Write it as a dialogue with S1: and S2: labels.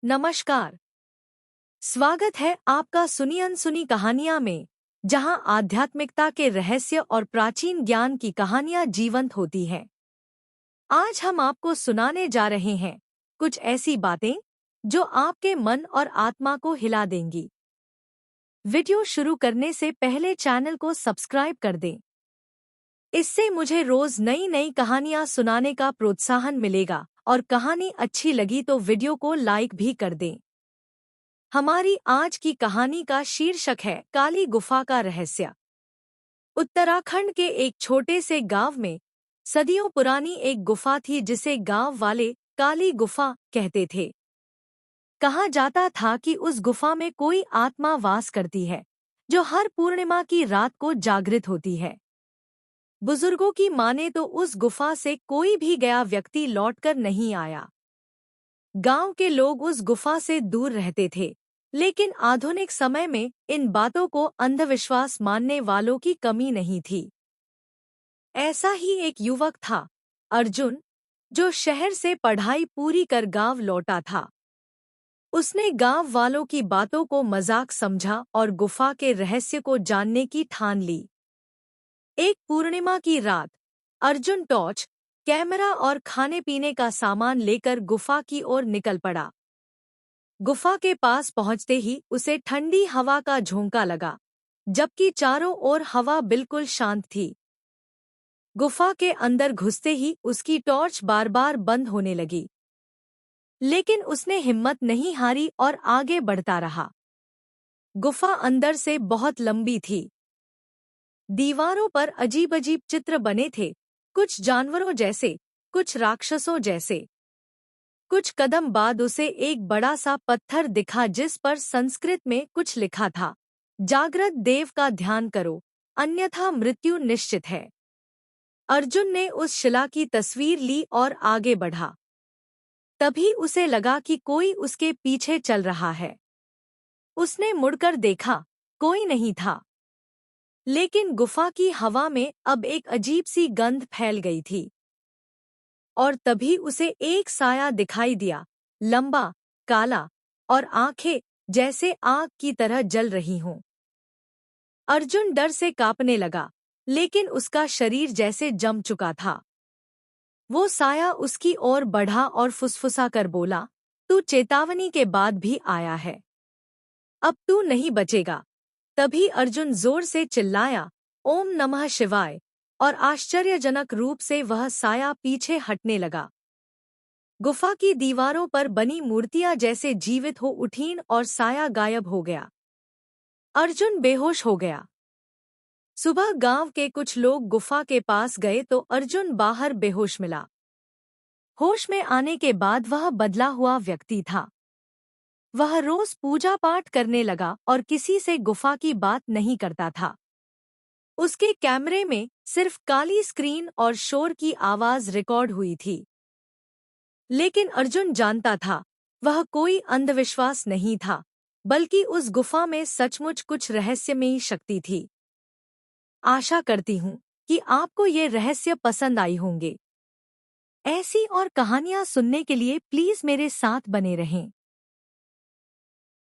S1: नमस्कार। स्वागत है आपका सुनी अनसुनी कहानियां में, जहां आध्यात्मिकता के रहस्य और प्राचीन ज्ञान की कहानियां जीवंत होती हैं। आज हम आपको सुनाने जा रहे हैं कुछ ऐसी बातें जो आपके मन और आत्मा को हिला देंगी। वीडियो शुरू करने से पहले चैनल को सब्सक्राइब कर दें। इससे मुझे रोज नई नई कहानियां सुनाने का प्रोत्साहन मिलेगा और कहानी अच्छी लगी तो वीडियो को लाइक भी कर दें। हमारी आज की कहानी का शीर्षक है काली गुफा का रहस्य। उत्तराखंड के एक छोटे से गांव में सदियों पुरानी एक गुफा थी जिसे गांव वाले काली गुफा कहते थे। कहा जाता था कि उस गुफा में कोई आत्मा वास करती है जो हर पूर्णिमा की रात को जागृत होती है। बुजुर्गों की माने तो उस गुफा से कोई भी गया व्यक्ति लौटकर नहीं आया। गांव के लोग उस गुफा से दूर रहते थे, लेकिन आधुनिक समय में इन बातों को अंधविश्वास मानने वालों की कमी नहीं थी। ऐसा ही एक युवक था, अर्जुन, जो शहर से पढ़ाई पूरी कर गांव लौटा था। उसने गांव वालों की बातों को मजाक समझा और गुफा के रहस्य को जानने की ठान ली। एक पूर्णिमा की रात अर्जुन टॉर्च, कैमरा और खाने पीने का सामान लेकर गुफा की ओर निकल पड़ा। गुफा के पास पहुंचते ही उसे ठंडी हवा का झोंका लगा, जबकि चारों ओर हवा बिल्कुल शांत थी। गुफा के अंदर घुसते ही उसकी टॉर्च बार बार बंद होने लगी, लेकिन उसने हिम्मत नहीं हारी और आगे बढ़ता रहा। गुफा अंदर से बहुत लंबी थी। दीवारों पर अजीब अजीब चित्र बने थे, कुछ जानवरों जैसे, कुछ राक्षसों जैसे। कुछ कदम बाद उसे एक बड़ा सा पत्थर दिखा जिस पर संस्कृत में कुछ लिखा था, जागृत देव का ध्यान करो, अन्यथा मृत्यु निश्चित है। अर्जुन ने उस शिला की तस्वीर ली और आगे बढ़ा। तभी उसे लगा कि कोई उसके पीछे चल रहा है। उसने मुड़कर देखा, कोई नहीं था, लेकिन गुफा की हवा में अब एक अजीब सी गंध फैल गई थी। और तभी उसे एक साया दिखाई दिया, लंबा, काला और आंखें जैसे आग की तरह जल रही हों। अर्जुन डर से कांपने लगा, लेकिन उसका शरीर जैसे जम चुका था। वो साया उसकी ओर बढ़ा और फुसफुसा कर बोला, तू चेतावनी के बाद भी आया है, अब तू नहीं बचेगा। तभी अर्जुन जोर से चिल्लाया, ओम नमः शिवाय, और आश्चर्यजनक रूप से वह साया पीछे हटने लगा। गुफा की दीवारों पर बनी मूर्तियां जैसे जीवित हो उठीं और साया गायब हो गया। अर्जुन बेहोश हो गया। सुबह गांव के कुछ लोग गुफा के पास गए तो अर्जुन बाहर बेहोश मिला। होश में आने के बाद वह बदला हुआ व्यक्ति था। वह रोज पूजा पाठ करने लगा और किसी से गुफा की बात नहीं करता था। उसके कैमरे में सिर्फ काली स्क्रीन और शोर की आवाज रिकॉर्ड हुई थी। लेकिन अर्जुन जानता था, वह कोई अंधविश्वास नहीं था, बल्कि उस गुफा में सचमुच कुछ रहस्यमयी शक्ति थी। आशा करती हूँ कि आपको ये रहस्य पसंद आई होंगे। ऐसी और कहानियां सुनने के लिए प्लीज मेरे साथ बने रहें।